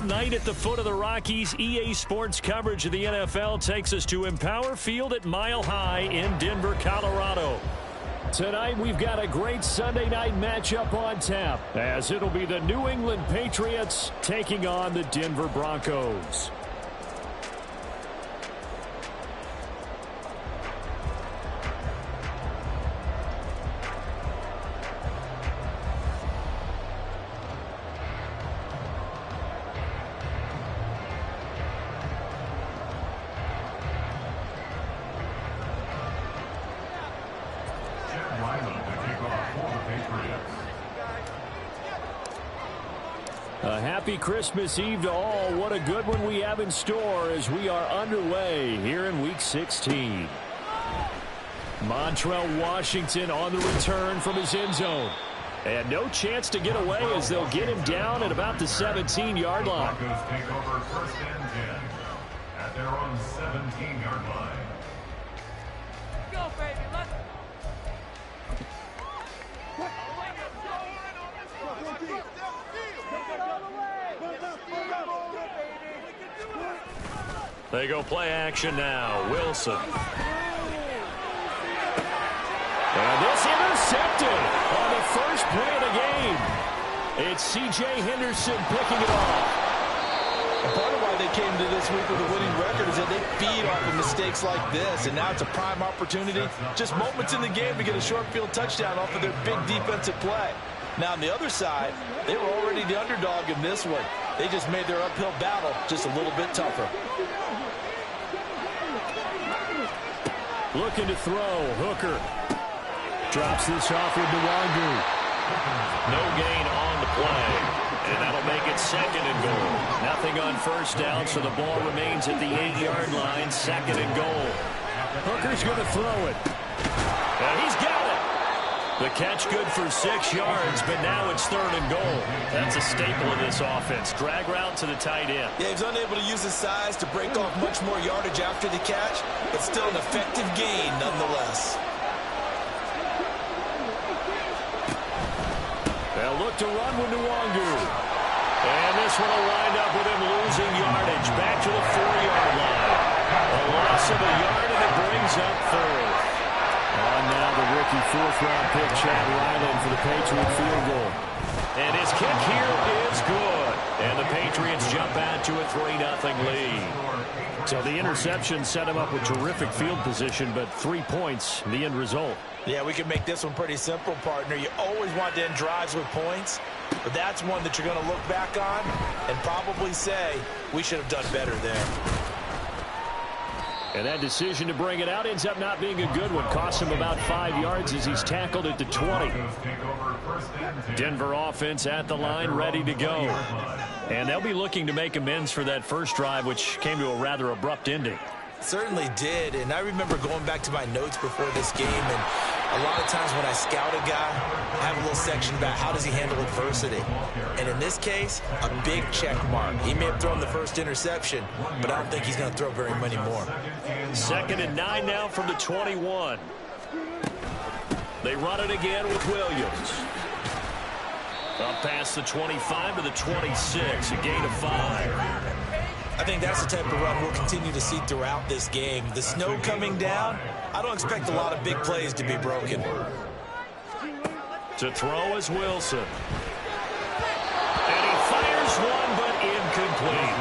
cold night at the foot of the Rockies. EA Sports coverage of the NFL takes us to Empower Field at Mile High in Denver, Colorado. Tonight, we've got a great Sunday night matchup on tap, as it'll be the New England Patriots taking on the Denver Broncos. A happy Christmas Eve to all. What a good one we have in store as we are underway here in Week 16. Montrell Washington on the return from his end zone. And no chance to get away as they'll get him down at about the 17-yard line. Broncos take over first and 10 at their own 17-yard line. Go, baby. Let's They go play action now. Wilson. And this intercepted on the first play of the game. It's C.J. Henderson picking it off. And part of why they came to this week with a winning record is that they feed off of mistakes like this, and now it's a prime opportunity, just moments in the game to get a short field touchdown off of their big defensive play. Now on the other side, they were already the underdog in this one. They just made their uphill battle just a little bit tougher. Looking to throw. Hooker drops this off with Nwangu. No gain on the play. And that'll make it second and goal. Nothing on first down, so the ball remains at the 8-yard line. Second and goal. Hooker's going to throw it. And he's got it. The catch good for 6 yards, but now it's third and goal. That's a staple of this offense. Drag route to the tight end. Yeah, he was unable to use his size to break off much more yardage after the catch, but still an effective gain nonetheless. They'll look to run with Nwangu. And this one will wind up with him losing yardage. Back to the 4-yard line. A loss of a yard, and it brings up third. On now the rookie fourth-round pick, Chad Ryland, for the Patriot field goal. And his kick here is good. And the Patriots jump out to a 3-0 lead. So the interception set him up with terrific field position, but 3 points, the end result. Yeah, we can make this one pretty simple, partner. You always want to end drives with points, but that's one that you're going to look back on and probably say, we should have done better there. And that decision to bring it out ends up not being a good one. Costs him about 5 yards as he's tackled at the 20. Denver offense at the line, ready to go. And they'll be looking to make amends for that first drive, which came to a rather abrupt ending. Certainly did, and I remember going back to my notes before this game, and a lot of times when I scout a guy, I have a little section about how does he handle adversity. And in this case, a big check mark. He may have thrown the first interception, but I don't think he's going to throw very many more. Second and 9 now from the 21. They run it again with Williams. Up past the 25 to the 26, a gain of 5. I think that's the type of run we'll continue to see throughout this game. The snow coming down, I don't expect a lot of big plays to be broken. To throw is Wilson. And he fires one, but incomplete.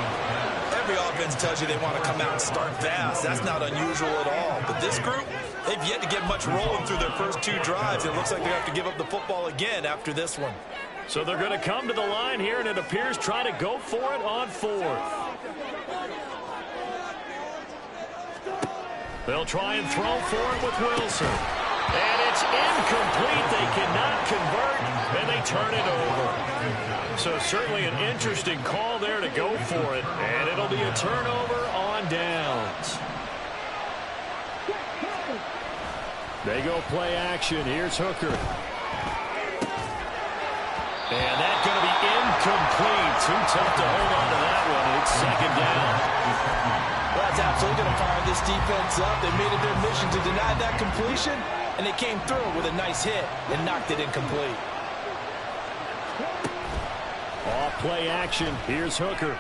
Every offense tells you they want to come out and start fast. That's not unusual at all. But this group, they've yet to get much rolling through their first 2 drives. It looks like they're going to have to give up the football again after this one. So they're going to come to the line here, and it appears try to go for it on 4th. They'll try and throw for it with Wilson. And it's incomplete. They cannot convert, and they turn it over. So certainly an interesting call there to go for it, and it'll be a turnover on downs. They go play action. Here's Hooker. And that's going to be incomplete. Too tough to hold on to that one. It's second down. Well, that's absolutely going to fire this defense up. They made it their mission to deny that completion, and they came through with a nice hit and knocked it incomplete. Off play action. Here's Hooker.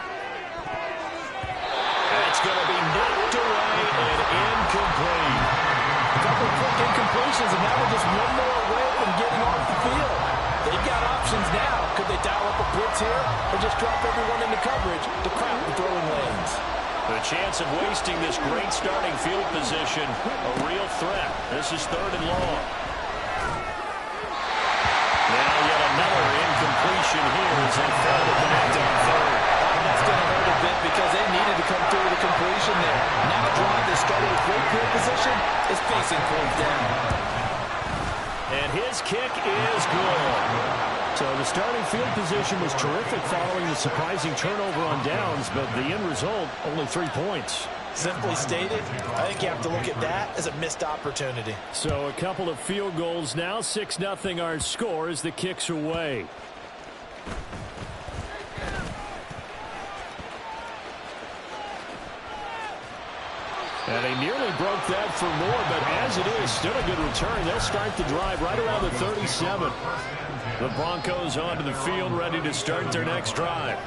That's going to be knocked away and incomplete. A couple of quick incompletions, and now we're just one more away from getting off the field. They've got options now. Could they dial up a blitz here or just drop everyone into coverage to crowd the throwing lanes? The chance of wasting this great starting field position, a real threat. This is 3rd and long. Now yet another incompletion here as they fail to connect on 3rd. That's going to hurt a bit because they needed to come through with a completion there. Now a drive that started with great field position is facing 4th down. And his kick is good. So the starting field position was terrific following the surprising turnover on downs, but the end result, only 3 points. Simply stated, I think you have to look at that as a missed opportunity. So a couple of field goals now, 6-0 our score as the kick's away. And they nearly broke that for more, but as it is, still a good return. They'll start the drive right around the 37. The Broncos onto the field, ready to start their next drive.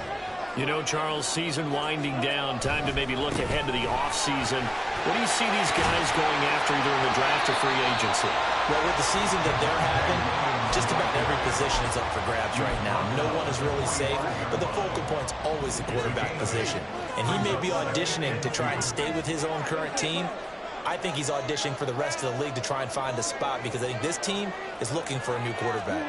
You know, Charles, season winding down, time to maybe look ahead to the offseason. What do you see these guys going after either in the draft or free agency? Well, with the season that they're having, just about every position is up for grabs right now. No one is really safe, but the focal point's always the quarterback position. And he may be auditioning to try and stay with his own current team. I think he's auditioning for the rest of the league to try and find a spot because I think this team is looking for a new quarterback.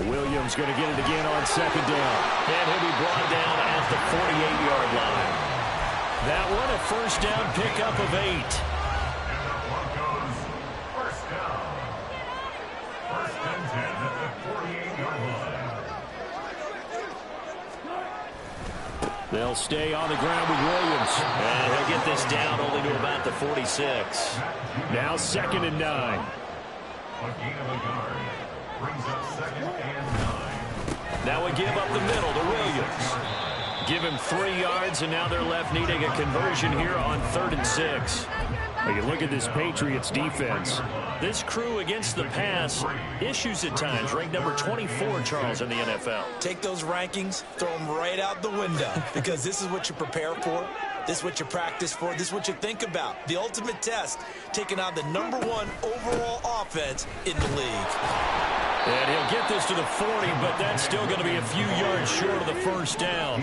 Williams going to get it again on 2nd down. And he'll be brought down at the 48-yard line. That one a 1st down pickup of 8. Broncos, 1st down. 1st and 10 at the 48-yard line. They'll stay on the ground with Williams. And he'll get this down only to about the 46. Now 2nd and 9. A gain of a yard. Brings up 2nd and 9. Now we give up the middle to Williams. Give him 3 yards, and now they're left needing a conversion here on 3rd and 6. Well, you look at this Patriots defense. This crew against the pass, issues at times. Ranked number 24, Charles, in the NFL. Take those rankings, throw them right out the window because this is what you prepare for. This is what you practice for. This is what you think about. The ultimate test, taking on the #1 overall offense in the league. And he'll get this to the 40, but that's still going to be a few yards short of the 1st down.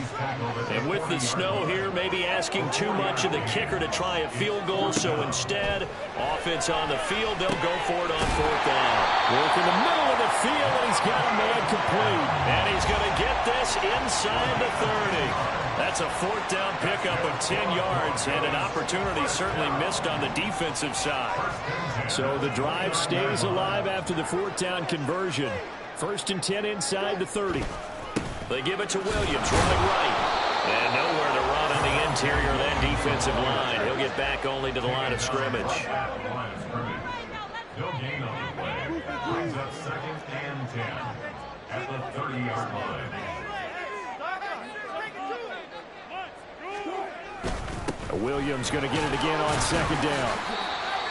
And with the snow here, maybe asking too much of the kicker to try a field goal. So instead, offense on the field, they'll go for it on 4th down. Work in the middle of the field, and he's got a man complete. And he's going to get this inside the 30. That's a 4th down pickup of 10 yards, and an opportunity certainly missed on the defensive side. So the drive stays alive after the 4th down conversion. 1st and 10 inside the 30. They give it to Williams, running right. And nowhere to run on the interior of that defensive line. He'll get back only to the line of scrimmage. No gain on the play. Brings up 2nd and 10 at the 30-yard line. Williams going to get it again on 2nd down.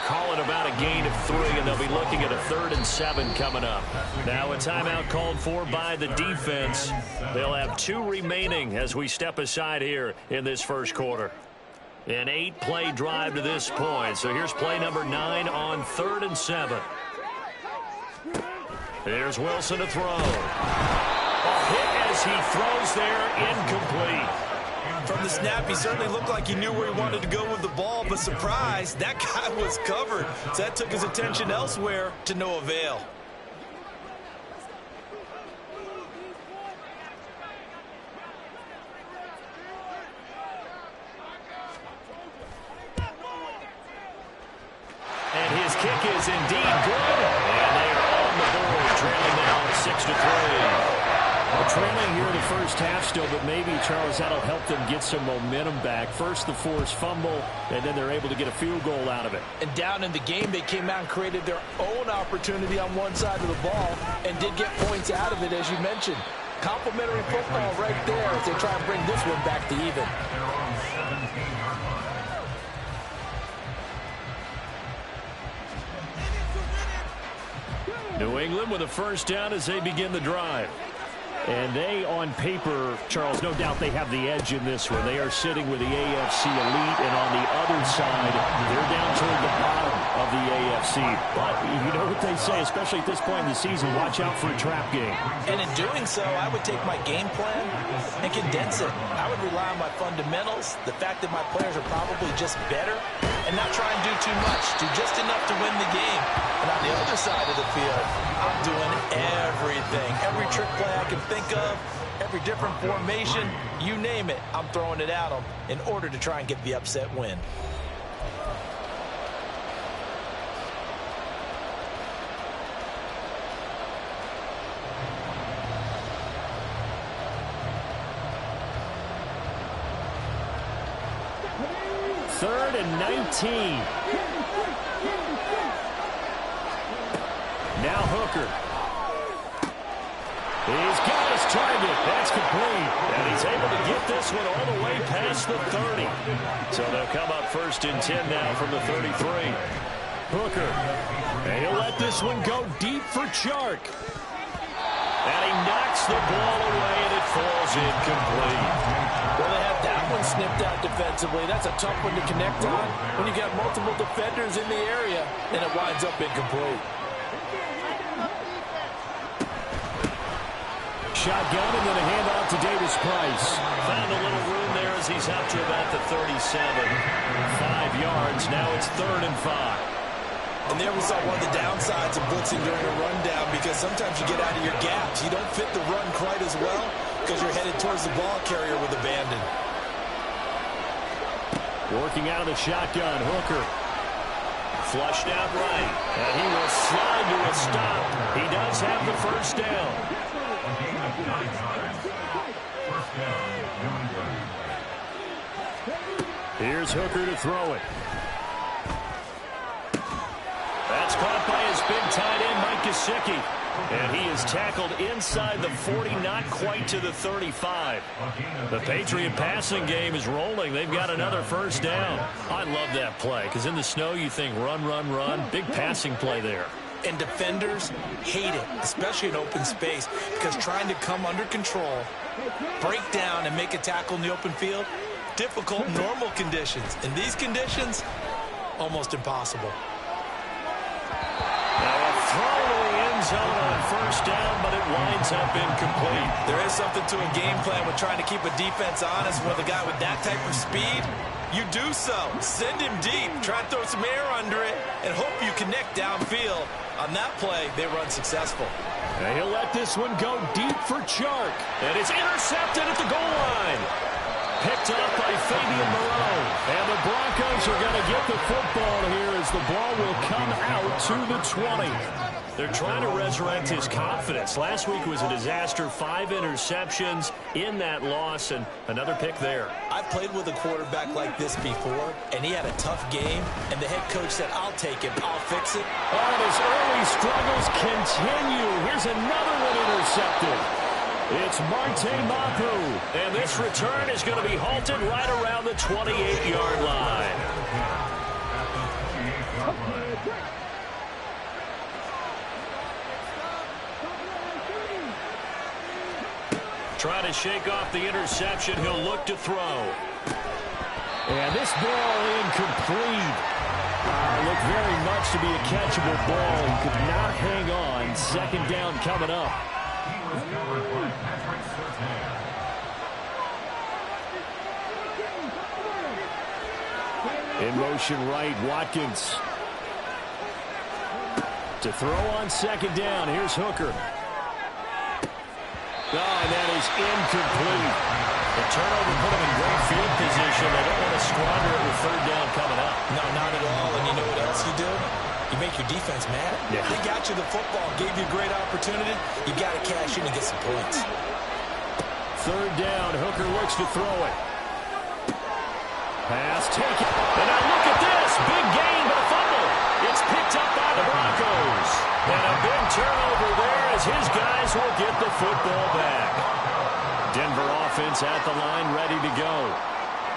Call it about a gain of 3, and they'll be looking at a 3rd and 7 coming up. Now a timeout called for by the defense. They'll have 2 remaining as we step aside here in this 1st quarter. An 8-play drive to this point. So here's play number 9 on 3rd and 7. Here's Wilson to throw. A hit as he throws there, incomplete. From the snap, he certainly looked like he knew where he wanted to go with the ball, but surprise, that guy was covered. So that took his attention elsewhere to no avail. And his kick is indeed good. And they are on the board, trailing now 6-3. Well, trailing here in the 1st half still, but maybe, Charles, that'll help them get some momentum back. First, the forced fumble, and then they're able to get a field goal out of it. And down in the game, they came out and created their own opportunity on one side of the ball and did get points out of it, as you mentioned. Complimentary football right there as they try and bring this one back to even. New England with a 1st down as they begin the drive. And they, on paper, Charles, no doubt they have the edge in this one. They are sitting with the AFC elite, and on the other side, they're down toward the bottom of the AFC. But you know what they say, especially at this point in the season, watch out for a trap game. And in doing so, I would take my game plan and condense it. I would rely on my fundamentals, the fact that my players are probably just better, and not try and do too much, do just enough to win the game. And on the other side of the field, I'm doing everything, every trick play I can think of, every different formation, you name it, I'm throwing it at them in order to try and get the upset win. Third and 19. Now Hooker. He's got his target. That's complete. And he's able to get this one all the way past the 30. So they'll come up first and 10 now from the 33. Hooker. And he'll let this one go deep for Chark. And he knocks the ball away, and it falls incomplete. Well, they have that one snipped out defensively. That's a tough one to connect on when you got multiple defenders in the area, and it winds up incomplete. Shotgun and then a handoff to Davis Price. Found a little room there as he's out to about the 37. 5 yards. Now it's 3rd and 5. And there we saw one of the downsides of blitzing during a rundown, because sometimes you get out of your gaps. You don't fit the run quite as well because you're headed towards the ball carrier with abandon. Working out of the shotgun, Hooker. Flushed out right. And he will slide to a stop. He does have the first down. Here's Hooker to throw it. That's caught by his big tight end, Mike Gesicki. And he is tackled inside the 40, not quite to the 35. The Patriot passing game is rolling. They've got another first down. I love that play, because in the snow you think run, run, run. Big passing play there. And defenders hate it, especially in open space, because trying to come under control, break down, and make a tackle in the open field, difficult in normal conditions. In these conditions, almost impossible. Now a throw to the end zone on first down, but it winds up incomplete. There is something to a game plan with trying to keep a defense honest with a guy with that type of speed. You do so. Send him deep. Try and throw some air under it and hope you connect downfield. On that play, they run successful. And he'll let this one go deep for Chark. And it's intercepted at the goal line. Picked up by Fabian Moreau. And the Broncos are going to get the football here as the ball will come out to the 20. They're trying to resurrect his confidence. Last week was a disaster. 5 interceptions in that loss, and another pick there. I played with a quarterback like this before, and he had a tough game, and the head coach said, I'll take him, I'll fix it. Oh, and his early struggles continue. Here's another one intercepted. It's Marte Mapu, and this return is going to be halted right around the 28-yard line. Trying to shake off the interception. He'll look to throw. And this ball incomplete. Looked very much to be a catchable ball. He could not hang on. Second down coming up. In motion right, Watkins. To throw on second down. Here's Hooker. Oh, and that is incomplete. The turnover put him in great field position. They don't want to squander it with third down coming up. No, not at all. And you know what else you do? You make your defense mad. Yeah. They got you the football, gave you a great opportunity. You got to cash in and get some points. Third down, Hooker looks to throw it. Pass taken. And now look at this. Big gain, but a fumble. It's picked up by the Broncos. And a big turnover there as his guys will get the football back. Denver offense at the line, ready to go.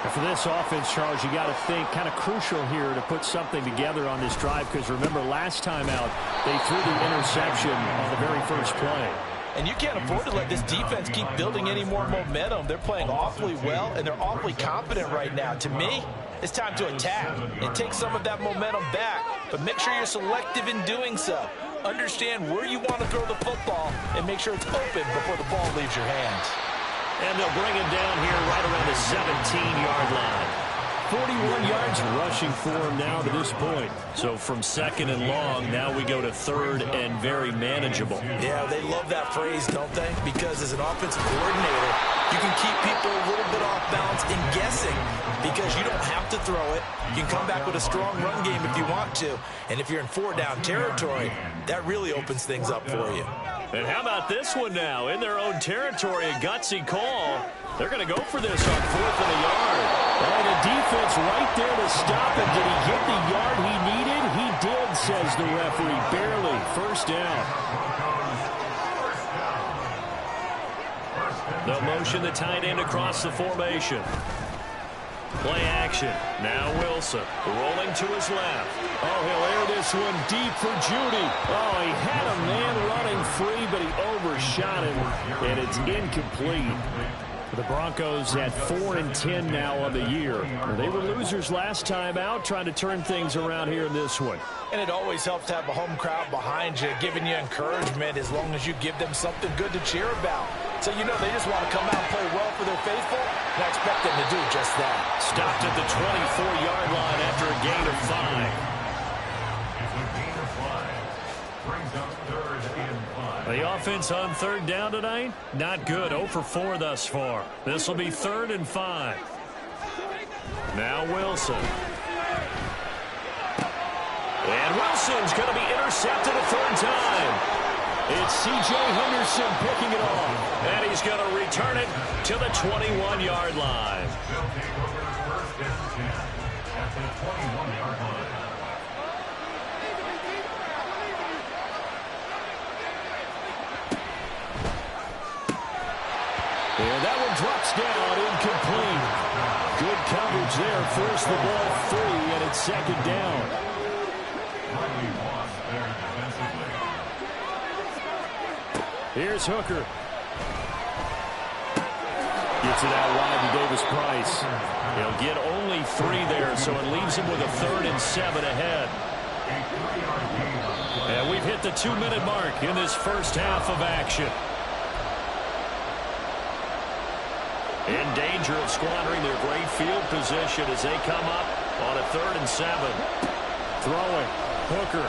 And for this offense, Charles, you got to think kind of crucial here to put something together on this drive, because remember last time out, they threw the interception on the very first play. And you can't afford to let this defense keep building any more momentum. They're playing awfully well, and they're awfully confident right now. To me, it's time to attack and take some of that momentum back. But make sure you're selective in doing so. Understand where you want to throw the football and make sure it's open before the ball leaves your hands. And they'll bring him down here right around the 17-yard line. 41 yards rushing for him now to this point. So from second and long, now we go to third and very manageable. Yeah, they love that phrase, don't they? Because as an offensive coordinator, you can keep people a little bit off balance and guessing because you don't have to throw it. You can come back with a strong run game if you want to. And if you're in four-down territory, that really opens things up for you. And how about this one now? In their own territory, a gutsy call. They're going to go for this on 4th and a yard. Oh, the defense right there to stop him. Did he get the yard he needed? He did, says the referee. Barely. First down. They'll motion the tight end across the formation. Play action. Now Wilson rolling to his left. Oh, he'll air this one deep for Judy. Oh, he had a man running free, but he overshot him, and it's incomplete. The Broncos at 4-10 now on the year. They were losers last time out, trying to turn things around here in this one. And it always helps to have a home crowd behind you, giving you encouragement as long as you give them something good to cheer about. So you know they just want to come out and play well for their faithful, and I expect them to do just that. Stopped at the 24-yard line after a gain of 5. The offense on third down tonight, not good. 0 for 4 thus far. This will be 3rd and 5. Now Wilson. And Wilson's going to be intercepted a 3rd time. It's C.J. Henderson picking it off. And he's going to return it to the 21-yard line. And that one drops down, incomplete. Good coverage there, forced the ball free, and it's 2nd down. Here's Hooker. Gets it out wide to Davis Price. He'll get only 3 there, so it leaves him with a 3rd and 7 ahead. And we've hit the 2-minute mark in this first half of action. In danger of squandering their great field position as they come up on a 3rd and 7. Throwing. Hooker.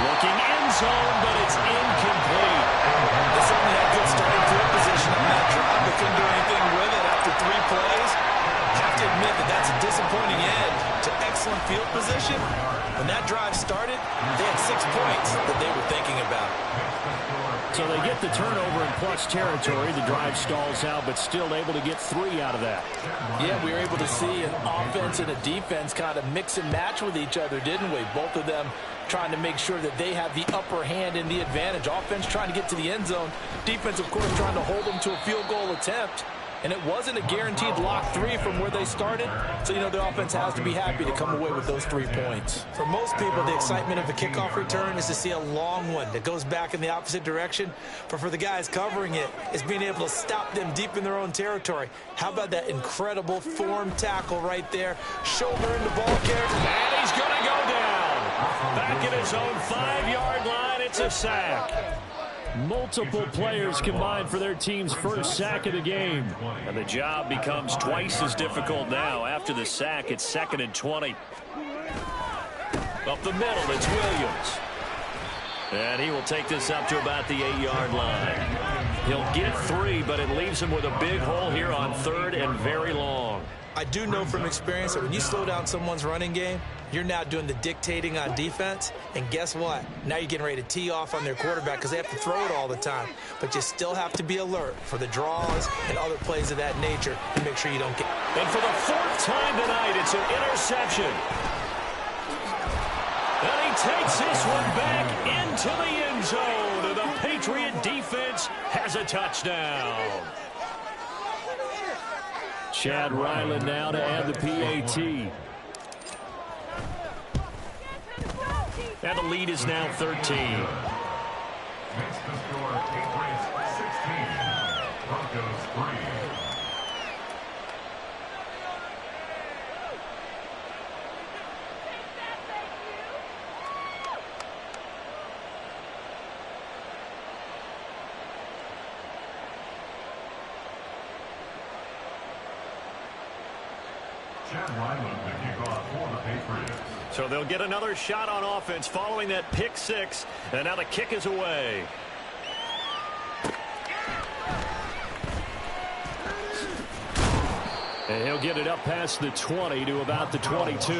Looking end zone, but it's incomplete. This only had good starting field position on that drive, but couldn't do anything with it after 3 plays. I have to admit that that's a disappointing end to excellent field position. When that drive started, they had 6 points that they were thinking about. So they get the turnover in plus territory. The drive stalls out, but still able to get 3 out of that. Yeah, we were able to see an offense and a defense kind of mix and match with each other, didn't we? Both of them trying to make sure that they have the upper hand and the advantage. Offense trying to get to the end zone. Defense, of course, trying to hold them to a field goal attempt. And it wasn't a guaranteed lock 3 from where they started. So, you know, the offense has to be happy to come away with those 3 points. For most people, the excitement of a kickoff return is to see a long one that goes back in the opposite direction. But for the guys covering it, it's being able to stop them deep in their own territory. How about that incredible form tackle right there? Shoulder in the ball carrier. And he's going to go down. Back at his own 5-yard line, it's a sack. Multiple players combined for their team's first sack of the game. And the job becomes twice as difficult now. After the sack, it's 2nd and 20. Up the middle, it's Williams. And he will take this up to about the 8-yard line. He'll get 3, but it leaves him with a big hole here on 3rd and very long. I do know from experience that when you slow down someone's running game, you're now doing the dictating on defense. And guess what? Now you're getting ready to tee off on their quarterback because they have to throw it all the time. But you still have to be alert for the draws and other plays of that nature and make sure you don't get. And for the 4th time tonight, it's an interception. And he takes this one back into the end zone. And the Patriot defense has a touchdown. Chad Ryland now to add the PAT. and the lead is now 13. Makes the score Patriots 16, Broncos 3. So they'll get another shot on offense following that pick six, and now the kick is away. And he'll get it up past the 20 to about the 22.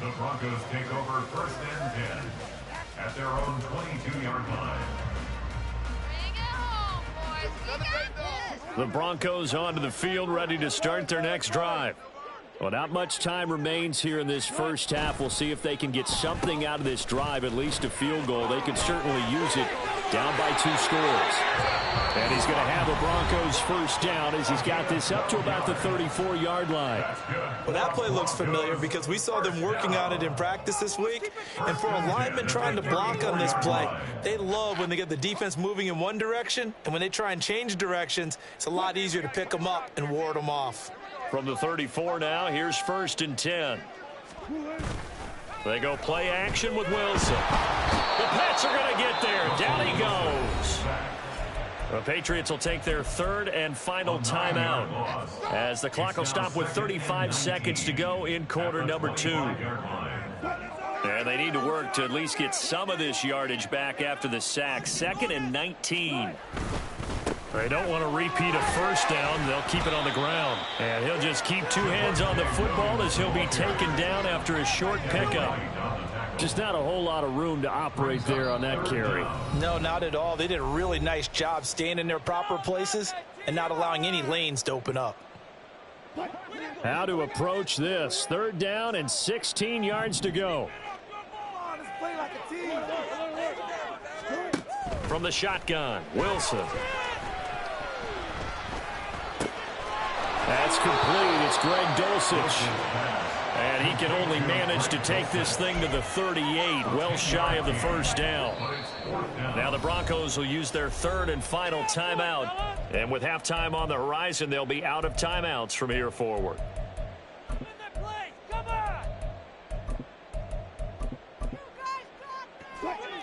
The Broncos take over 1st and 10 at their own 22-yard line. The Broncos onto the field, ready to start their next drive. Well, not much time remains here in this first half. We'll see if they can get something out of this drive, at least a field goal. They could certainly use it, down by 2 scores. And he's going to have a Broncos first down as he's got this up to about the 34-yard line. Well, that play looks familiar because we saw them working on it in practice this week. And for a lineman trying to block on this play, they love when they get the defense moving in one direction. And when they try and change directions, it's a lot easier to pick them up and ward them off. From the 34 now, here's 1st and 10. They go play action with Wilson. The Pats are going to get there. Down he goes. The Patriots will take their 3rd and final timeout as the clock will stop with 35 seconds to go in quarter number 2. And they need to work to at least get some of this yardage back after the sack. 2nd and 19. They don't want to repeat a first down. They'll keep it on the ground. And he'll just keep 2 hands on the football as he'll be taken down after a short pickup. Just not a whole lot of room to operate there on that carry. No, not at all. They did a really nice job staying in their proper places and not allowing any lanes to open up. How to approach this. 3rd down and 16 yards to go. From the shotgun, Wilson. That's complete. It's Greg Dulcich. And he can only manage to take this thing to the 38, well shy of the first down. Now the Broncos will use their 3rd and final timeout. And with halftime on the horizon, they'll be out of timeouts from here forward.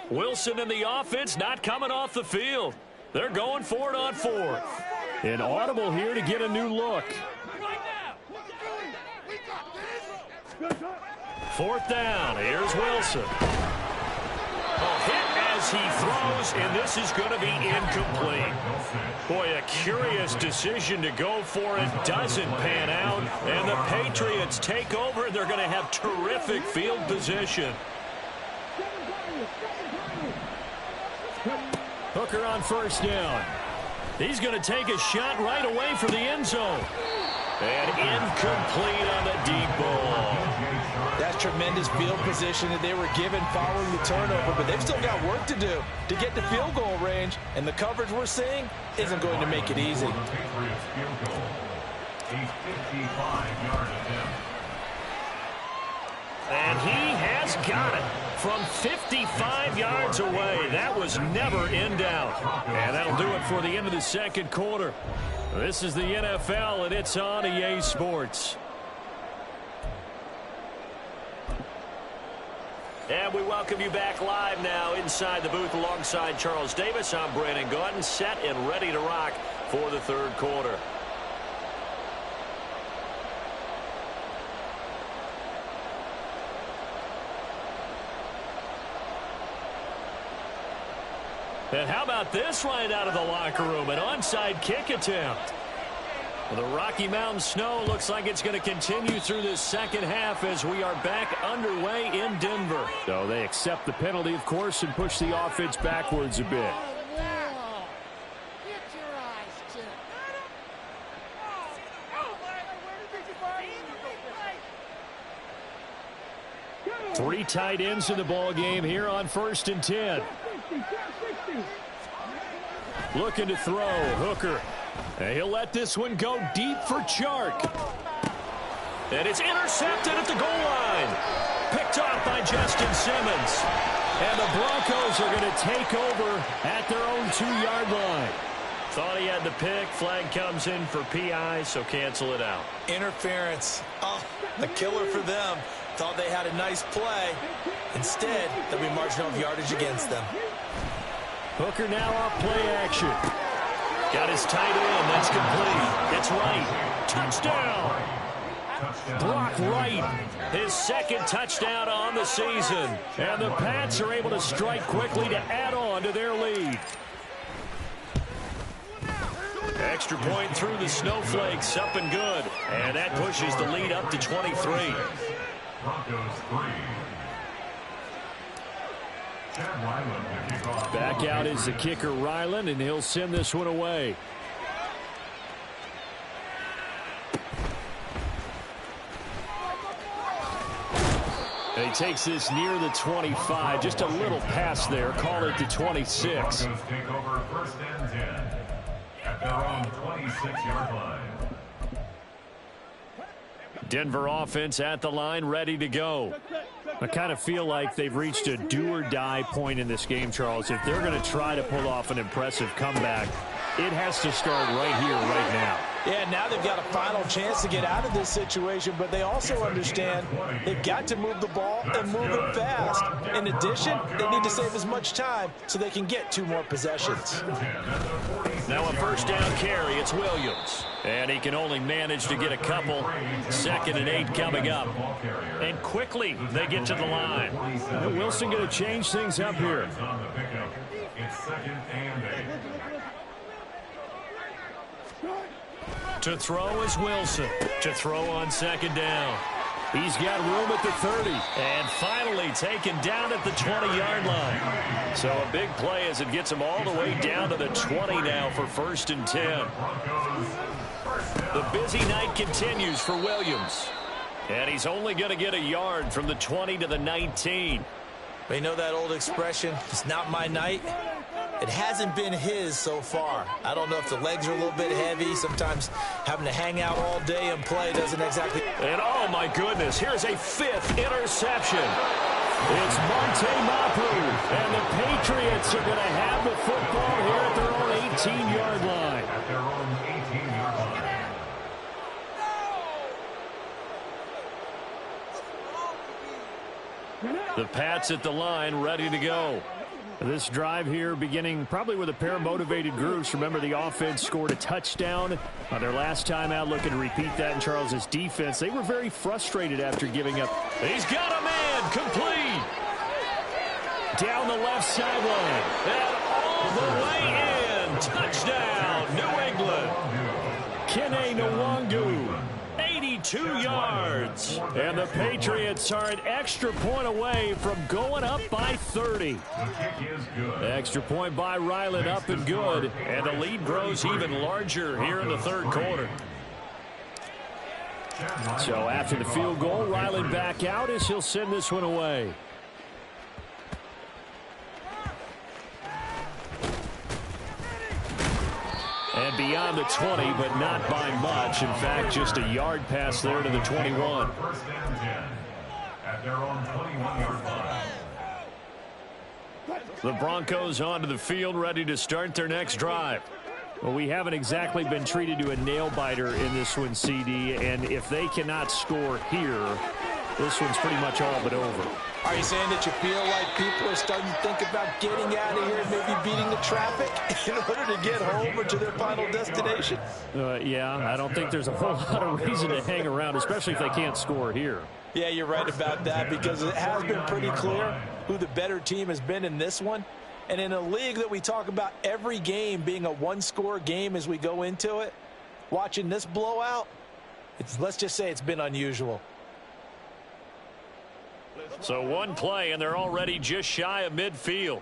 Wilson and the offense not coming off the field. They're going for it on 4th. An audible here to get a new look. 4th down. Here's Wilson. Hit as he throws, and this is going to be incomplete. Boy, a curious decision to go for it. Doesn't pan out, and the Patriots take over. They're going to have terrific field position. Hooker on 1st down. He's going to take a shot right away for the end zone. And incomplete on the deep ball. That's tremendous field position that they were given following the turnover, but they've still got work to do to get to field goal range, and the coverage we're seeing isn't going to make it easy. And he has got it from 55 yards away. That was never in doubt. And that'll do it for the end of the 2nd quarter. This is the NFL, and it's on EA Sports. And we welcome you back live now inside the booth alongside Charles Davis. I'm Brandon Gaudin, set and ready to rock for the 3rd quarter. And how about this right out of the locker room? An onside kick attempt. The Rocky Mountain snow looks like it's going to continue through this 2nd half as we are back underway in Denver. So they accept the penalty, of course, and push the offense backwards a bit. 3 tight ends in the ball game here on 1st and 10. Looking to throw, Hooker. And he'll let this one go deep for Chark. And it's intercepted at the goal line. Picked picked off by Justin Simmons. And the Broncos are going to take over at their own 2-yard line. Thought he had the pick. Flag comes in for PI, so cancel it out. Interference. Oh, a killer for them. Thought they had a nice play. Instead, they'll be marching off yardage against them. Hooker now off play action. Got his tight end. That's complete. It's Wright. Touchdown. Brock Wright, his second touchdown on the season. And the Pats are able to strike quickly to add on to their lead. Extra point through the snowflakes, up and good. And that pushes the lead up to 23. Broncos 3. Back out is the kicker, Ryland, and he'll send this one away. And he takes this near the 25. Just a little pass there. Call it the 26. Broncos take over 1st and 10 at their own 26-yard line. Denver offense at the line, ready to go. I kind of feel like they've reached a do-or-die point in this game, Charles. If they're going to try to pull off an impressive comeback, it has to start right here, right now. Yeah, now they've got a final chance to get out of this situation, but they also understand they've got to move the ball and move it fast. In addition, they need to save as much time so they can get 2 more possessions. Now a first down carry, it's Williams. And he can only manage to get a couple. 2nd and 8 coming up. And quickly they get to the line. Wilson going to change things up here. It's 2nd and 8. To throw is Wilson. To throw on 2nd down. He's got room at the 30. And finally taken down at the 20-yard line. So a big play as it gets him all the way down to the 20 now for 1st and 10. The busy night continues for Williams. And he's only going to get a yard from the 20 to the 19. They know that old expression, it's not my night. It hasn't been his so far. I don't know if the legs are a little bit heavy. Sometimes having to hang out all day and play doesn't exactly... And oh my goodness, here's a 5th interception. It's Monte Mapu. And the Patriots are going to have the football here at their own 18-yard line. At their own 18-yard line. The Pats at the line, ready to go. This drive here beginning probably with a pair of motivated groups. Remember, the offense scored a touchdown on their last time out, looking to repeat that in Charles's defense. They were very frustrated after giving up. He's got a man, complete. Down the left sideline. And all the way in. Touchdown, New England. Kene Nwangu. 82 yards. And the Patriots are an extra point away from going up by 30. The kick is good. Extra point by Ryland, up and good. And the lead grows even larger here in the 3rd quarter. So after the field goal, Ryland back out as he'll send this one away. And beyond the 20, but not by much. In fact, just a yard pass there to the 21. 1st and 10 at their own 21-yard line. The Broncos onto the field, ready to start their next drive. Well, we haven't exactly been treated to a nail-biter in this one, CD. And if they cannot score here, this one's pretty much all but over. Are you saying that you feel like people are starting to think about getting out of here and maybe beating the traffic in order to get home or to their final destination? Yeah, I don't think there's a whole lot of reason to hang around, especially if they can't score here. Yeah, you're right about that, because it has been pretty clear who the better team has been in this one. And in a league that we talk about every game being a one-score game as we go into it, watching this blowout, let's just say it's been unusual. So one play, and they're already just shy of midfield.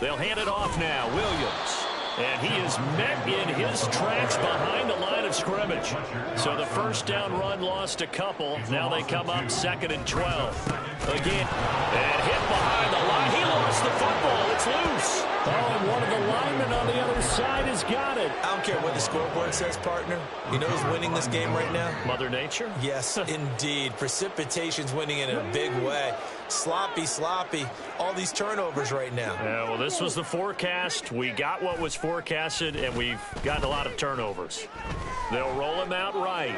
They'll hand it off now. Williams. And he is met in his tracks behind the line of scrimmage. So the first down run lost a couple. Now they come up 2nd and 12. Again, and hit behind the line. He lost the football. It's loose. Oh, and one of the linemen on the other side side has got it. I don't care what the scoreboard says, partner. You know who's winning this game right now? Mother Nature? Yes, indeed. Precipitation's winning in a big way. Sloppy, all these turnovers right now. Yeah, well, this was the forecast. We got what was forecasted, and we've gotten a lot of turnovers. They'll roll him out right.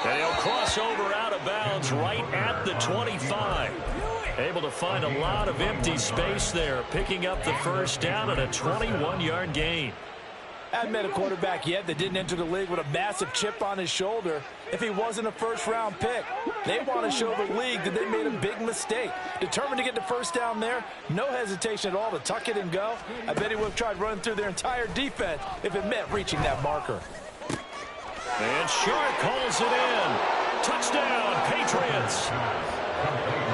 And he'll cross over out of bounds right at the 25. Able to find a lot of empty space there, picking up the first down at a 21-yard gain. I haven't met a quarterback yet that didn't enter the league with a massive chip on his shoulder if he wasn't a first-round pick. They want to show the league that they made a big mistake. Determined to get the first down there, no hesitation at all to tuck it and go. I bet he would have tried running through their entire defense if it meant reaching that marker. And Shark calls it in. Touchdown, Patriots.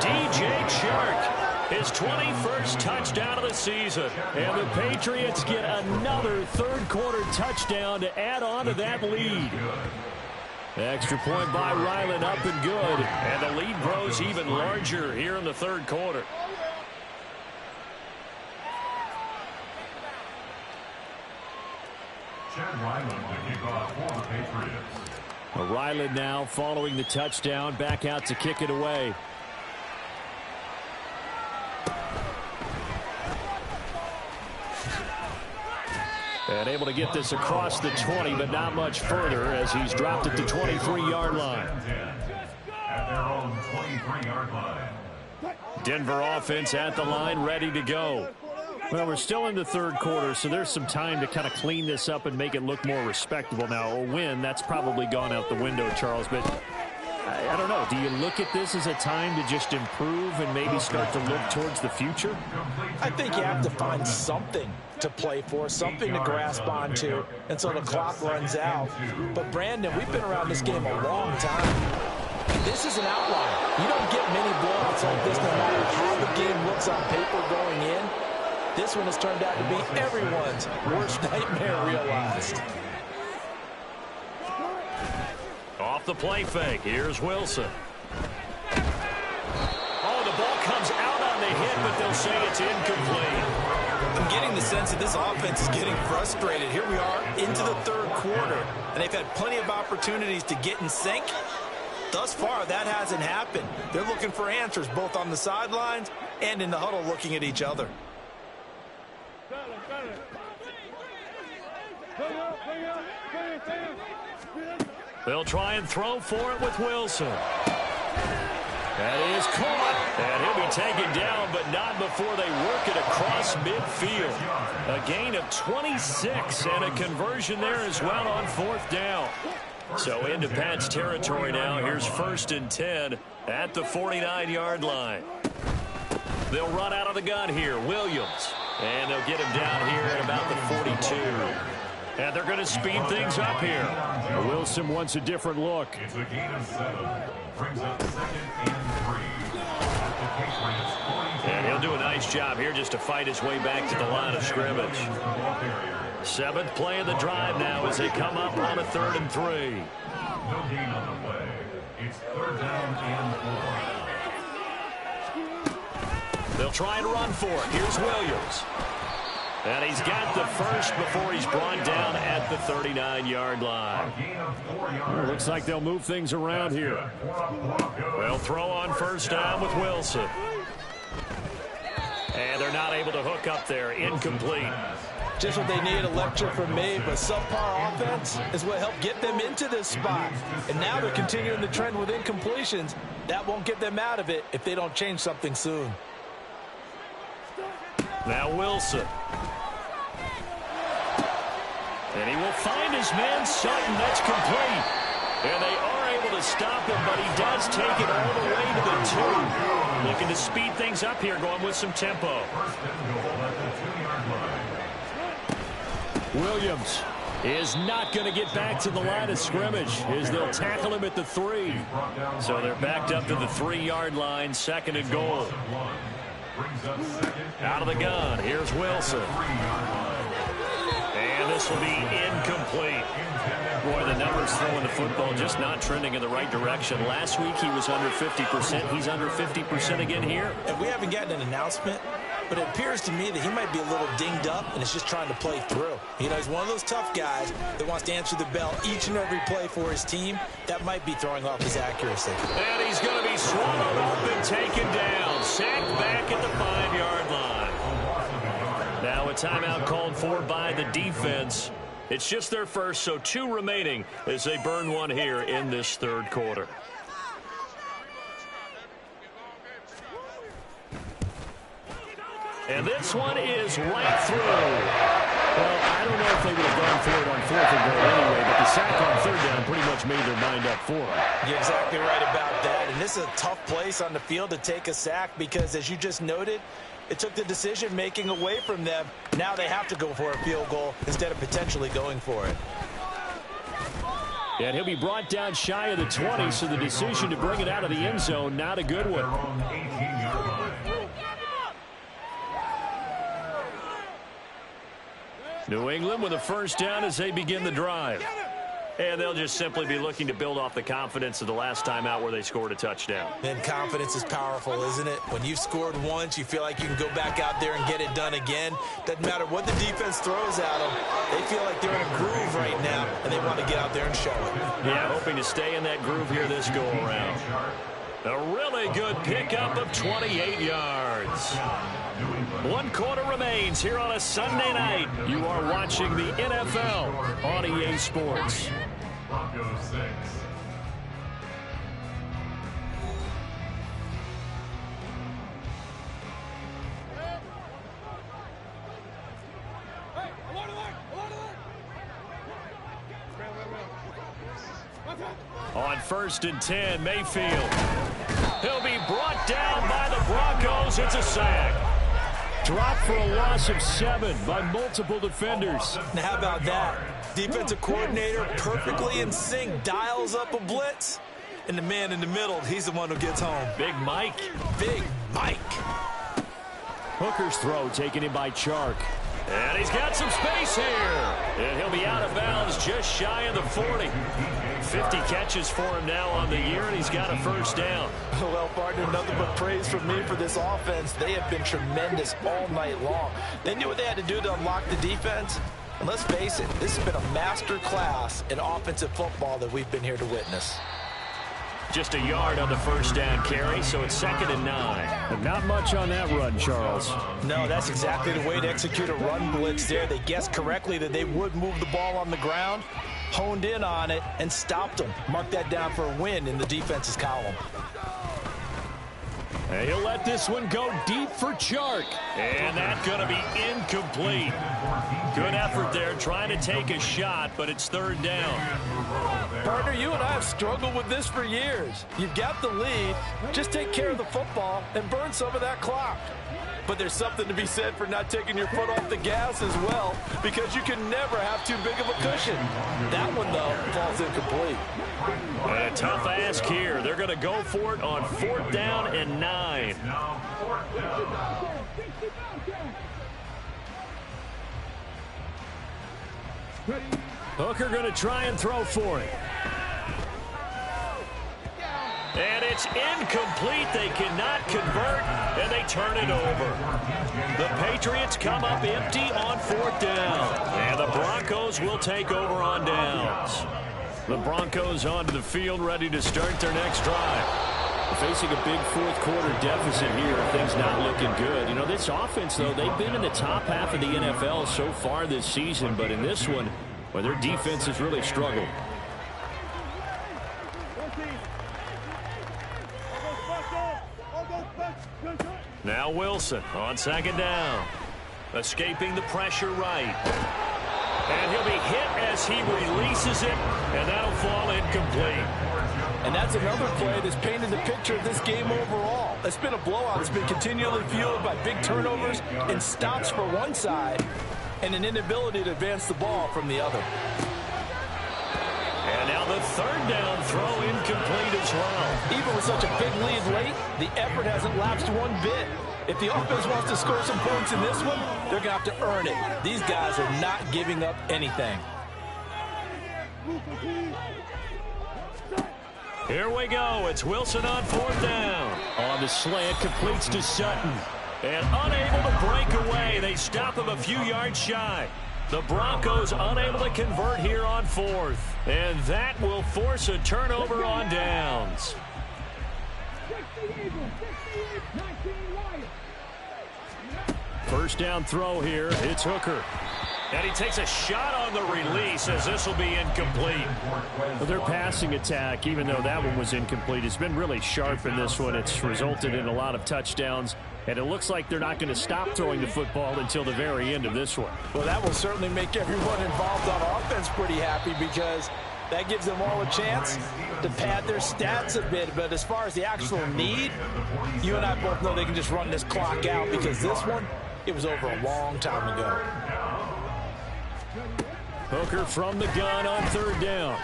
DJ Shark, his 21st touchdown of the season. And the Patriots get another third-quarter touchdown to add on to that lead. Extra point by Ryland, up and good. And the lead grows even larger here in the third quarter. Chad Ryland to kick off for the Patriots. Ryland now following the touchdown, back out to kick it away. And able to get this across the 20, but not much further as he's dropped at the 23-yard line. At their own 23-yard line. Denver offense at the line, ready to go. Well, we're still in the third quarter, so there's some time to kind of clean this up and make it look more respectable. Now, a win, that's probably gone out the window, Charles, but I don't know. Do you look at this as a time to just improve and maybe start to look towards the future? I think you have to find something to play for, something to grasp onto until the clock runs out. But, Brandon, we've been around this game a long time. This is an outlier. You don't get many blowouts like this no matter how the game looks on paper going in. This one has turned out to be everyone's worst nightmare realized. Off the play fake. Here's Wilson. Oh, the ball comes out on the hit, but they'll say it's incomplete. I'm getting the sense that this offense is getting frustrated. Here we are into the third quarter, and they've had plenty of opportunities to get in sync. Thus far, that hasn't happened. They're looking for answers both on the sidelines and in the huddle looking at each other. They'll try and throw for it with Wilson. That is caught. And he'll be taken down, but not before they work it across midfield. A gain of 26 and a conversion there as well on fourth down. So into Pat's territory now. Here's 1st and 10 at the 49-yard line. They'll run out of the gun here. Williams. And they'll get him down here at about the 42. And they're going to speed things up here. Wilson wants a different look. It's a gain of 7. Brings up 2nd and 3. And he'll do a nice job here just to fight his way back to the line of scrimmage. 7th play of the drive now as they come up on a 3rd and 3. No gain on the play. It's 3rd down and 4. They'll try and run for it. Here's Williams. And he's got the first before he's brought down at the 39-yard line. Well, looks like they'll move things around here. They'll throw on 1st down with Wilson. And they're not able to hook up there. Incomplete. Just what they need, a lecture from me, but subpar offense is what helped get them into this spot. And now they're continuing the trend with incompletions. That won't get them out of it if they don't change something soon. Now Wilson. And he will find his man Sutton. That's complete. And they are able to stop him, but he does take it all the way to the 2. Looking to speed things up here, going with some tempo. Williams is not going to get back to the line of scrimmage as they'll tackle him at the 3. So they're backed up to the 3-yard line, 2nd and goal. Out of the gun, here's Wilson. And this will be incomplete. Boy, the numbers throwing the football just not trending in the right direction. Last week he was under 50%. He's under 50% again here. And we haven't gotten an announcement, but it appears to me that he might be a little dinged up and is just trying to play through. You know, he's one of those tough guys that wants to answer the bell each and every play for his team. That might be throwing off his accuracy. And he's going to be swallowed up and taken down. Sacked back at the 5-yard line. Now a timeout called for by the defense. It's just their first, so 2 remaining as they burn one here in this third quarter. And this one is right through. Well, I don't know if they would have gone for it on 4th and goal anyway, but the sack on 3rd down pretty much made their mind up for it. You're exactly right about that. And this is a tough place on the field to take a sack because, as you just noted, it took the decision-making away from them. Now they have to go for a field goal instead of potentially going for it. And he'll be brought down shy of the 20, so the decision to bring it out of the end zone, not a good one. New England with a first down as they begin the drive. And they'll just simply be looking to build off the confidence of the last time out where they scored a touchdown. And confidence is powerful, isn't it? When you've scored once, you feel like you can go back out there and get it done again. Doesn't matter what the defense throws at them. They feel like they're in a groove right now, and they want to get out there and show it. Yeah, hoping to stay in that groove here this go-around. A really good pickup of 28 yards. 1 quarter remains here on a Sunday night. You are watching the NFL on EA Sports. Broncos 6. On 1st and 10, Mayfield. He'll be brought down by the Broncos. It's a sack. Dropped for a loss of 7 by multiple defenders. Now, how about that? Defensive coordinator perfectly in sync, dials up a blitz, and the man in the middle, he's the one who gets home. Big Mike. Big Mike. Hooker's throw taken in by Chark. And he's got some space here. And he'll be out of bounds just shy of the 40. 50 catches for him now on the year, and he's got a first down. Well, partner, nothing but praise from me for this offense. They have been tremendous all night long. They knew what they had to do to unlock the defense. And let's face it, this has been a master class in offensive football that we've been here to witness. Just a yard on the first down carry, so it's 2nd and 9. But not much on that run, Charles. No, that's exactly the way to execute a run blitz there. They guessed correctly that they would move the ball on the ground, honed in on it, and stopped them. Mark that down for a win in the defense's column. And he'll let this one go deep for Chark. And that's going to be incomplete. Good effort there trying to take a shot, but it's 3rd down. Partner, you and I have struggled with this for years. You've got the lead. Just take care of the football and burn some of that clock. But there's something to be said for not taking your foot off the gas as well, because you can never have too big of a cushion. That one, though, falls incomplete. And a tough ask here. They're going to go for it on 4th down and 9. Now 4th down. Hooker going to try and throw for it. And it's incomplete. They cannot convert, and they turn it over. The Patriots come up empty on 4th down. And the Broncos will take over on downs. The Broncos onto the field, ready to start their next drive. Facing a big 4th quarter deficit here, things not looking good. You know, this offense, though, they've been in the top half of the NFL so far this season, but in this one, well, their defense has really struggled. Now Wilson on 2nd down. Escaping the pressure right. And he'll be hit as he releases it, and that'll fall incomplete. And that's another play that's painted the picture of this game overall. It's been a blowout. It's been continually fueled by big turnovers and stops for one side and an inability to advance the ball from the other. And now the 3rd down throw incomplete as well. Even with such a big lead late, the effort hasn't lapsed one bit. If the offense wants to score some points in this one, they're going to have to earn it. These guys are not giving up anything. Here we go. It's Wilson on 4th down. On the slant, completes to Sutton. And unable to break away. They stop him a few yards shy. The Broncos unable to convert here on 4th. And that will force a turnover on downs. First down throw here. It's Hooker. And he takes a shot on the release as this will be incomplete. Well, their passing attack, even though that one was incomplete, has been really sharp in this one. It's resulted in a lot of touchdowns. And it looks like they're not going to stop throwing the football until the very end of this one. Well, that will certainly make everyone involved on offense pretty happy because that gives them all a chance to pad their stats a bit. But as far as the actual need, you and I both know they can just run this clock out because this one, it was over a long time ago. Hooker from the gun on 3rd down.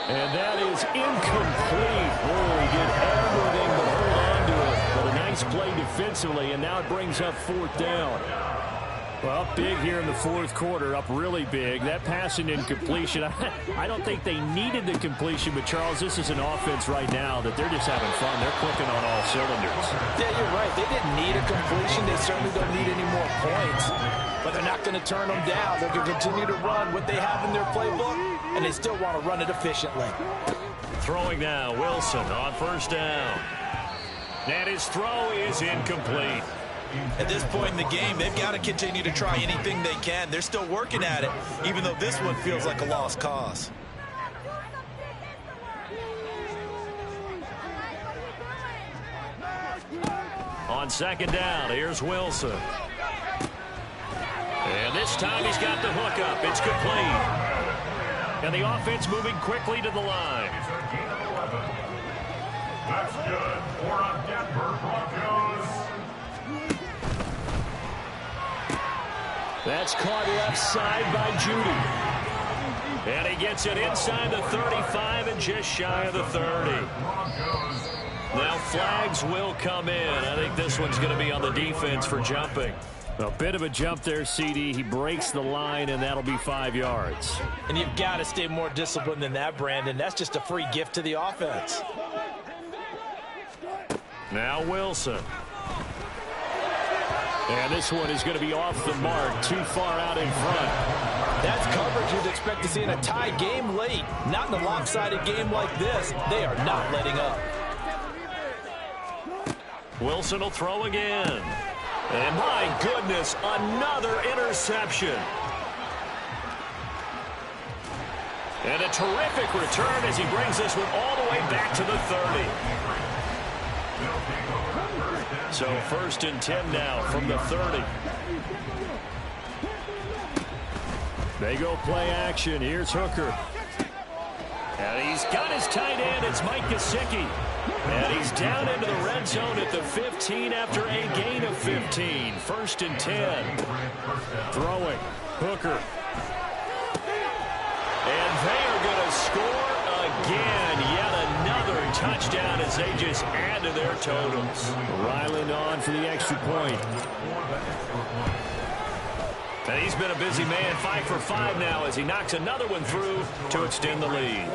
And that is incomplete. Oh, he did everything but hold on to it. But a nice play defensively, and now it brings up 4th down. Well, up big here in the 4th quarter, up really big. That pass and incompletion, I don't think they needed the completion, but Charles, this is an offense right now that they're just having fun. They're clicking on all cylinders. Yeah, you're right. They didn't need a completion. They certainly don't need any more points. But they're not going to turn them down. They're going to continue to run what they have in their playbook, and they still want to run it efficiently. Throwing now, Wilson on 1st down. And his throw is incomplete. At this point in the game, they've got to continue to try anything they can. They're still working at it, even though this one feels like a lost cause. On 2nd down, here's Wilson. And this time he's got the hook up. It's complete. And the offense moving quickly to the line. That's good for a Denver Broncos. That's caught left side by Judy. And he gets it inside the 35 and just shy of the 30. Now flags will come in. I think this one's going to be on the defense for jumping. A bit of a jump there, CD. He breaks the line, and that'll be 5 yards. And you've got to stay more disciplined than that, Brandon. That's just a free gift to the offense. Now Wilson. And this one is going to be off the mark, too far out in front. That's coverage you'd expect to see in a tie game late. Not in a lopsided game like this. They are not letting up. Wilson will throw again. And my goodness, another interception. And a terrific return as he brings this one all the way back to the 30. So 1st and 10 now from the 30. They go play action. Here's Hooker. And he's got his tight end. It's Mike Gesicki. And he's down into the red zone at the 15 after a gain of 15. 1st and 10. Throwing. Hooker. And they are going to score again. Yet another touchdown as they just add to their totals. Ryland on for the extra point. And he's been a busy man. 5 for 5 now as he knocks another one through to extend the lead.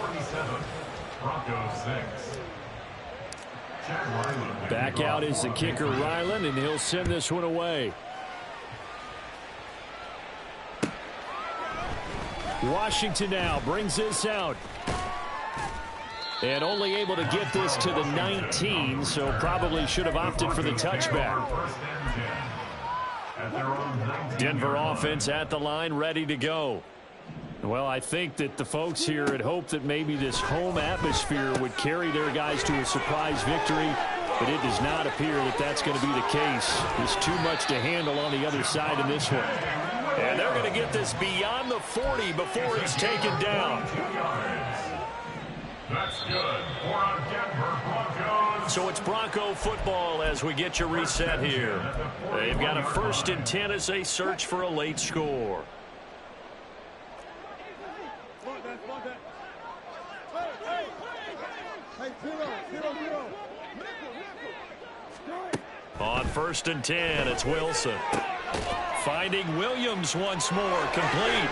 Back out is the kicker, Ryland, and he'll send this one away. Washington now brings this out. And only able to get this to the 19, so probably should have opted for the touchback. Denver offense at the line, ready to go. Well, I think that the folks here had hoped that maybe this home atmosphere would carry their guys to a surprise victory, but it does not appear that that's going to be the case. There's too much to handle on the other side in this one. And they're going to get this beyond the 40 before he's taken down. That's good for a Denver Broncos. So it's Bronco football as we get you reset here. They've got a 1st and 10 as they search for a late score. On 1st and 10, it's Wilson. Finding Williams once more, complete.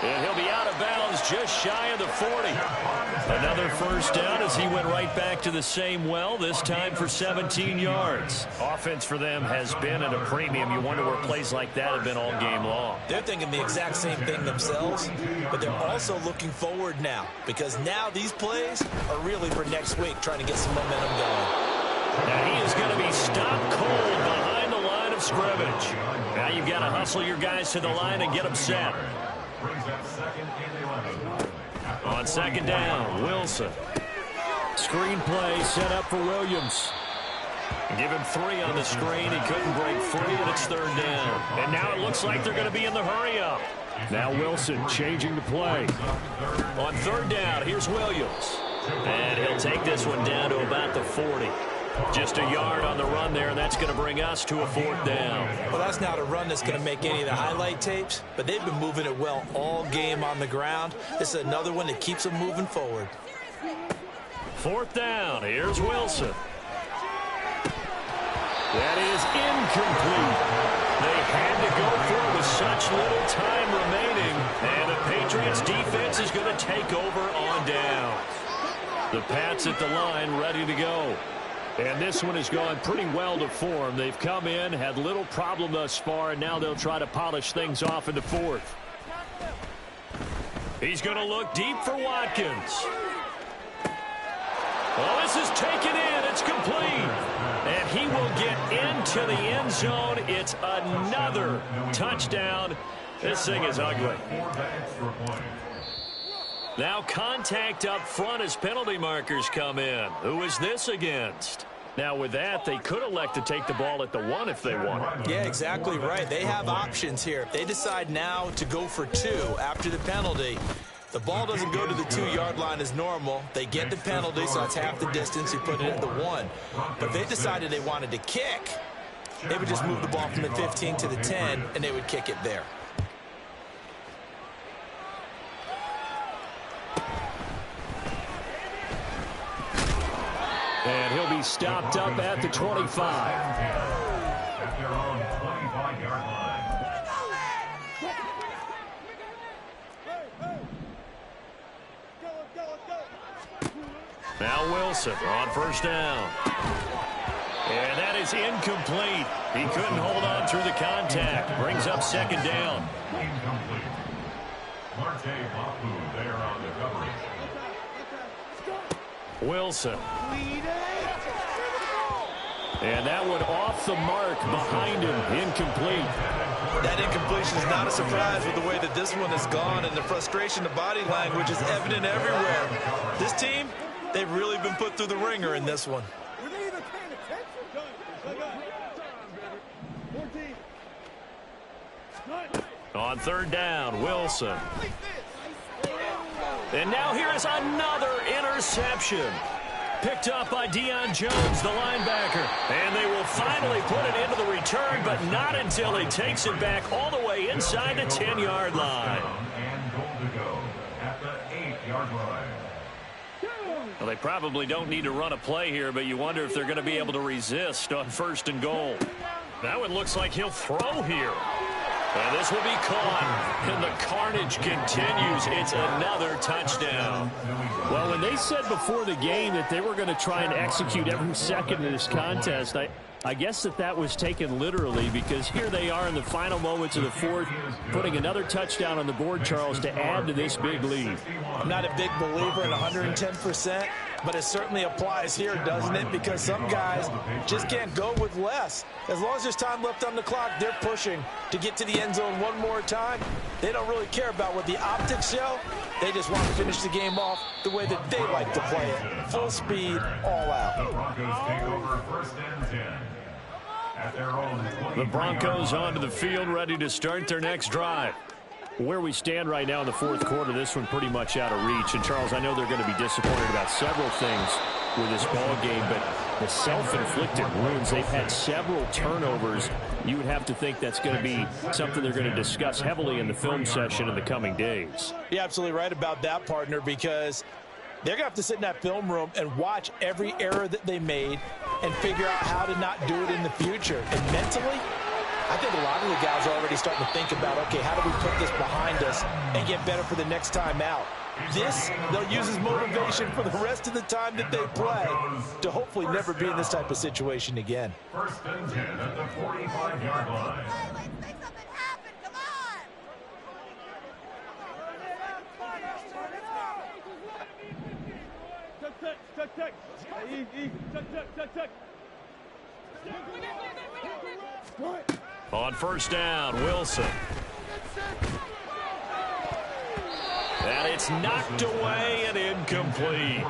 And he'll be out of bounds just shy of the 40. Another first down as he went right back to the same well, this time for 17 yards. Offense for them has been at a premium. You wonder where plays like that have been all game long. They're thinking the exact same thing themselves, but they're also looking forward now, because now these plays are really for next week, trying to get some momentum going. Now he is going to be stopped cold behind the line of scrimmage. Now you've got to hustle your guys to the line and get them set. On 2nd down, Wilson. Screen play set up for Williams. Give him 3 on the screen. He couldn't break free, and it's 3rd down. And now it looks like they're going to be in the hurry-up. Now Wilson changing the play. On 3rd down, here's Williams. And he'll take this one down to about the 40. Just a yard on the run there, and that's going to bring us to a 4th down. Well, that's not a run that's going to make any of the highlight tapes, but they've been moving it well all game on the ground. This is another one that keeps them moving forward. 4th down, here's Wilson. That is incomplete. They had to go for it with such little time remaining, and the Patriots defense is going to take over on down. The Pats at the line ready to go. And this one has gone pretty well to form. They've come in, had little problem thus far, and now they'll try to polish things off in the 4th. He's going to look deep for Watkins. Well, this is taken in. It's complete. And he will get into the end zone. It's another touchdown. This thing is ugly. Now contact up front as penalty markers come in. Who is this against? Now with that, they could elect to take the ball at the 1 if they want. Yeah, exactly right. They have options here. If they decide now to go for 2 after the penalty, the ball doesn't go to the 2-yard line as normal. They get the penalty, so that's half the distance. You put it at the 1. But if they decided they wanted to kick, they would just move the ball from the 15 to the 10, and they would kick it there. And he'll be stopped up at the 25. At their own 25-yard line. Now Wilson on 1st down. And that is incomplete. He couldn't hold on through the contact. Brings up 2nd down. Incomplete. Marte Mapu there on the coverage. Wilson. And that one off the mark behind him. Incomplete. That incompletion is not a surprise with the way that this one has gone, and the frustration, the body language is evident everywhere. This team, they've really been put through the ringer in this one. On 3rd down, Wilson. And now here is another interception. Picked up by Deion Jones, the linebacker. And they will finally put it into the return, but not until he takes it back all the way inside the 10-yard line. And goal to go at the 8-yard line. Well, they probably don't need to run a play here, but you wonder if they're going to be able to resist on 1st and goal. That one looks like he'll throw here. And this will be caught, and the carnage continues. It's another touchdown. Well, when they said before the game that they were going to try and execute every second of this contest, I guess that was taken literally, because here they are in the final moments of the 4th, putting another touchdown on the board, Charles, to add to this big lead. I'm not a big believer in 110%, but it certainly applies here, doesn't it? Because some guys just can't go with less. As long as there's time left on the clock, they're pushing to get to the end zone one more time. They don't really care about what the optics show. They just want to finish the game off the way that they like to play it. Full speed, all out. The Broncos take over 1st and 10. At their own The Broncos onto the field, ready to start their next drive. Where we stand right now in the 4th quarter, this one pretty much out of reach. And, Charles, I know they're going to be disappointed about several things with this ball game, but the self-inflicted wounds, they've had several turnovers. You would have to think that's going to be something they're going to discuss heavily in the film session in the coming days. You're absolutely right about that, partner, because They're going to have to sit in that film room and watch every error that they made and figure out how to not do it in the future. And mentally, I think a lot of the guys are already starting to think about, okay, how do we put this behind us and get better for the next time out? This, they'll use as motivation for the rest of the time that they play to hopefully never be in this type of situation again. First and 10 at the 45-yard line. Let's make something happen. Come on. Tuck. Easy. Tuck. On first down, Wilson. And it's knocked away and incomplete.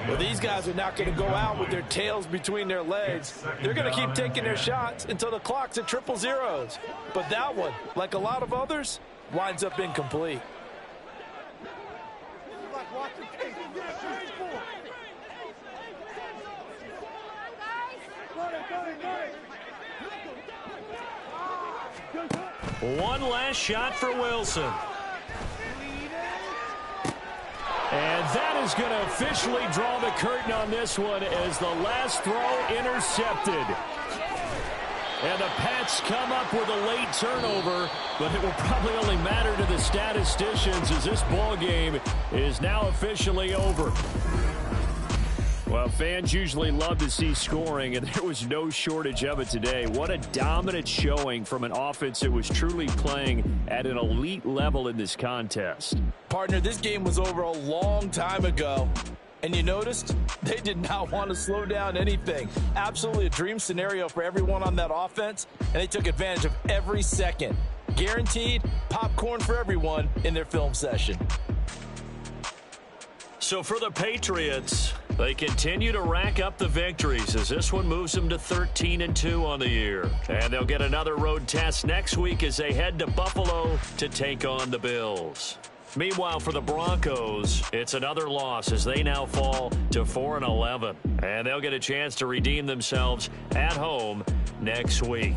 Well, these guys are not going to go out with their tails between their legs. They're going to keep taking their shots until the clock's at 000. But that one, like a lot of others, winds up incomplete. One last shot for Wilson. And that is going to officially draw the curtain on this one as the last throw intercepted. And the Pats come up with a late turnover, but it will probably only matter to the statisticians as this ball game is now officially over. Well, fans usually love to see scoring, and there was no shortage of it today. What a dominant showing from an offense that was truly playing at an elite level in this contest. Partner, this game was over a long time ago. And you noticed they did not want to slow down anything. Absolutely a dream scenario for everyone on that offense, and they took advantage of every second. Guaranteed popcorn for everyone in their film session. So for the Patriots, they continue to rack up the victories as this one moves them to 13-2 on the year. And they'll get another road test next week as they head to Buffalo to take on the Bills. Meanwhile, for the Broncos, it's another loss as they now fall to 4-11. And they'll get a chance to redeem themselves at home next week.